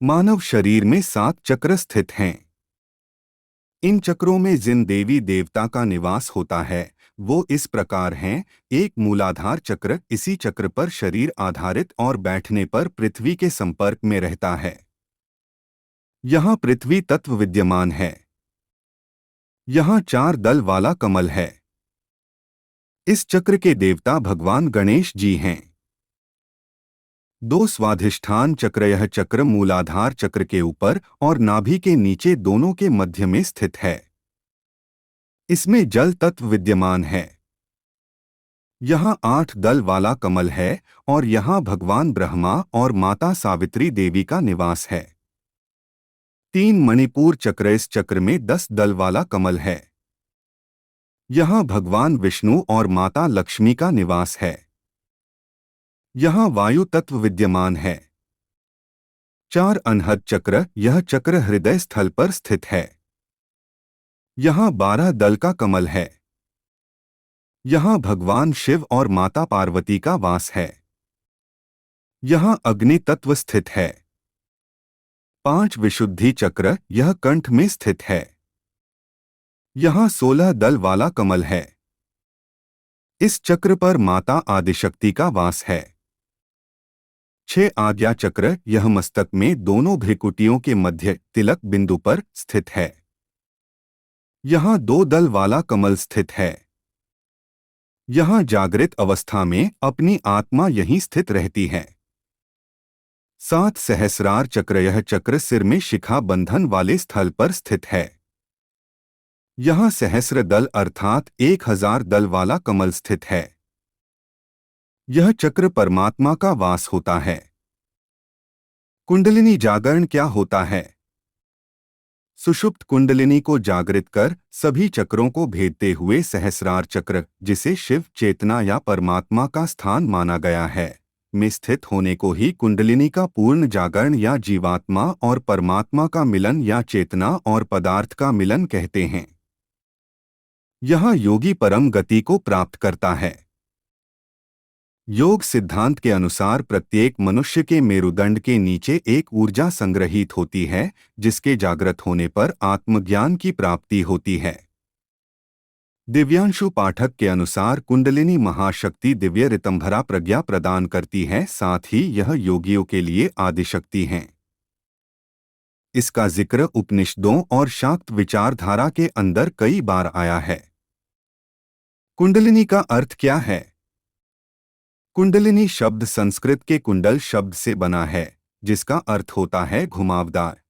मानव शरीर में 7 चक्र स्थित हैं। इन चक्रों में जिन देवी देवता का निवास होता है वो इस प्रकार हैं। एक मूलाधार चक्र, इसी चक्र पर शरीर आधारित और बैठने पर पृथ्वी के संपर्क में रहता है। यहाँ पृथ्वी तत्व विद्यमान है। यहाँ 4 दल वाला कमल है। इस चक्र के देवता भगवान गणेश जी हैं। 2 स्वाधिष्ठान चक्र, यह चक्र मूलाधार चक्र के ऊपर और नाभि के नीचे दोनों के मध्य में स्थित है। इसमें जल तत्व विद्यमान है। यहाँ 8 दल वाला कमल है और यहाँ भगवान ब्रह्मा और माता सावित्री देवी का निवास है। 3 मणिपुर चक्र, इस चक्र में 10 दल वाला कमल है। यहाँ भगवान विष्णु और माता लक्ष्मी का निवास है। यहाँ वायु तत्व विद्यमान है। 4 अनहद चक्र, यह चक्र हृदय स्थल पर स्थित है। यहाँ 12 दल का कमल है। यहाँ भगवान शिव और माता पार्वती का वास है। यहाँ अग्नि तत्व स्थित है। 5 विशुद्धि चक्र, यह कंठ में स्थित है। यहाँ 16 दल वाला कमल है। इस चक्र पर माता आदिशक्ति का वास है। 6 आज्ञा चक्र, यह मस्तक में दोनों भ्रिकुटियों के मध्य तिलक बिंदु पर स्थित है। यहाँ 2 दल वाला कमल स्थित है। यहाँ जागृत अवस्था में अपनी आत्मा यहीं स्थित रहती है। 7 सहस्रार चक्र, यह चक्र सिर में शिखा बंधन वाले स्थल पर स्थित है। यहाँ सहस्र दल अर्थात 1000 दल वाला कमल स्थित है। यह चक्र परमात्मा का वास होता है। कुंडलिनी जागरण क्या होता है? सुषुप्त कुंडलिनी को जागृत कर सभी चक्रों को भेदते हुए सहस्रार चक्र, जिसे शिव चेतना या परमात्मा का स्थान माना गया है, में स्थित होने को ही कुंडलिनी का पूर्ण जागरण या जीवात्मा और परमात्मा का मिलन या चेतना और पदार्थ का मिलन कहते हैं। यहाँ योगी परम गति को प्राप्त करता है। योग सिद्धांत के अनुसार प्रत्येक मनुष्य के मेरुदंड के नीचे एक ऊर्जा संग्रहित होती है, जिसके जागृत होने पर आत्मज्ञान की प्राप्ति होती है। दिव्यांशु पाठक के अनुसार कुंडलिनी महाशक्ति दिव्य ऋतंभरा प्रज्ञा प्रदान करती है, साथ ही यह योगियों के लिए आदिशक्ति है। इसका जिक्र उपनिषदों और शाक्त विचारधारा के अंदर कई बार आया है। कुंडलिनी का अर्थ क्या है? कुंडलिनी शब्द संस्कृत के कुंडल शब्द से बना है, जिसका अर्थ होता है घुमावदार।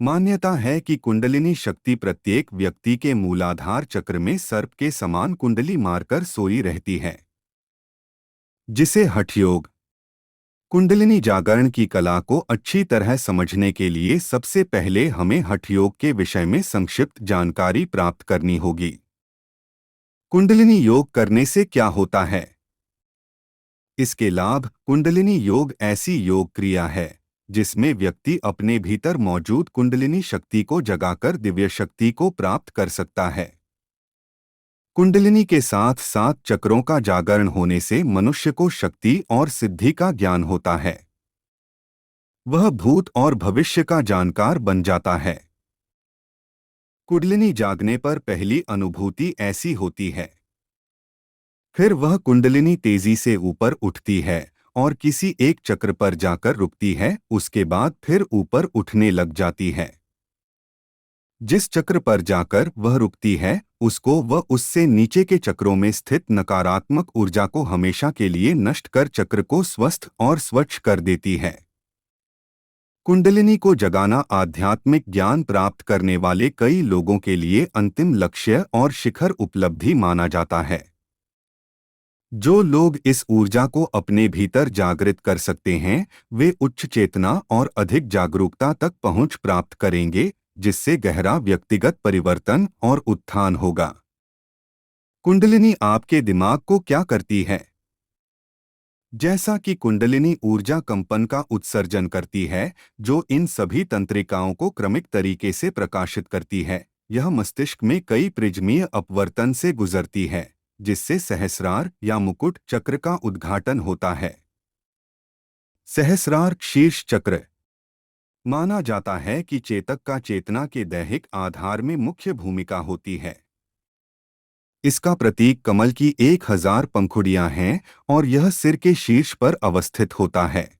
मान्यता है कि कुंडलिनी शक्ति प्रत्येक व्यक्ति के मूलाधार चक्र में सर्प के समान कुंडली मारकर सोई रहती है, जिसे हठ योग। कुंडलिनी जागरण की कला को अच्छी तरह समझने के लिए सबसे पहले हमें हठ योग के विषय में संक्षिप्त जानकारी प्राप्त करनी होगी। कुंडलिनी योग करने से क्या होता है? इसके लाभ। कुंडलिनी योग ऐसी योग क्रिया है जिसमें व्यक्ति अपने भीतर मौजूद कुंडलिनी शक्ति को जगाकर दिव्य शक्ति को प्राप्त कर सकता है। कुंडलिनी के साथ 7 चक्रों का जागरण होने से मनुष्य को शक्ति और सिद्धि का ज्ञान होता है। वह भूत और भविष्य का जानकार बन जाता है। कुंडलिनी जागने पर पहली अनुभूति ऐसी होती है, फिर वह कुंडलिनी तेजी से ऊपर उठती है और किसी एक चक्र पर जाकर रुकती है, उसके बाद फिर ऊपर उठने लग जाती है। जिस चक्र पर जाकर वह रुकती है, उसको वह उससे नीचे के चक्रों में स्थित नकारात्मक ऊर्जा को हमेशा के लिए नष्ट कर चक्र को स्वस्थ और स्वच्छ कर देती है। कुंडलिनी को जगाना आध्यात्मिक ज्ञान प्राप्त करने वाले कई लोगों के लिए अंतिम लक्ष्य और शिखर उपलब्धि माना जाता है। जो लोग इस ऊर्जा को अपने भीतर जागृत कर सकते हैं, वे उच्च चेतना और अधिक जागरूकता तक पहुंच प्राप्त करेंगे, जिससे गहरा व्यक्तिगत परिवर्तन और उत्थान होगा। कुंडलिनी आपके दिमाग को क्या करती है? जैसा कि कुंडलिनी ऊर्जा कंपन का उत्सर्जन करती है, जो इन सभी तंत्रिकाओं को क्रमिक तरीके से प्रकाशित करती है, यह मस्तिष्क में कई प्रिज्मीय अपवर्तन से गुजरती है, जिससे सहस्रार या मुकुट चक्र का उद्घाटन होता है। सहस्रार शीर्ष चक्र माना जाता है कि चेतक का चेतना के दैहिक आधार में मुख्य भूमिका होती है। इसका प्रतीक कमल की 1000 पंखुड़ियां हैं और यह सिर के शीर्ष पर अवस्थित होता है।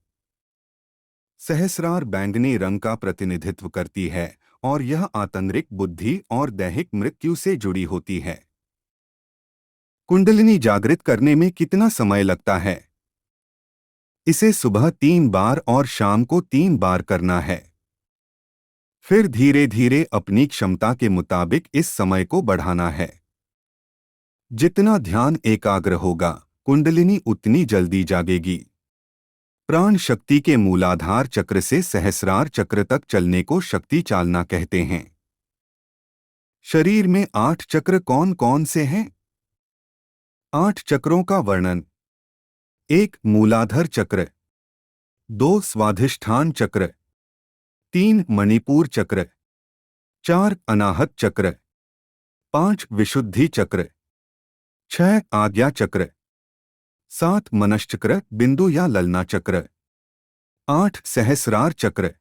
सहस्रार बैंगनी रंग का प्रतिनिधित्व करती है और यह आंतरिक बुद्धि और दैहिक मृत्यु से जुड़ी होती है। कुंडलिनी जागृत करने में कितना समय लगता है? इसे सुबह 3 बार और शाम को 3 बार करना है। फिर धीरे धीरे अपनी क्षमता के मुताबिक इस समय को बढ़ाना है। जितना ध्यान एकाग्र होगा, कुंडलिनी उतनी जल्दी जागेगी। प्राण शक्ति के मूलाधार चक्र से सहस्रार चक्र तक चलने को शक्ति चालना कहते हैं। शरीर में 8 चक्र कौन कौन से हैं? 8 चक्रों का वर्णन। 1 मूलाधार चक्र, 2 स्वाधिष्ठान चक्र, 3 मणिपुर चक्र, 4 अनाहत चक्र, 5 विशुद्धि चक्र, 6 आज्ञा चक्र, 7 मनश्चक्र बिंदु या ललना चक्र, 8 सहस्रार चक्र।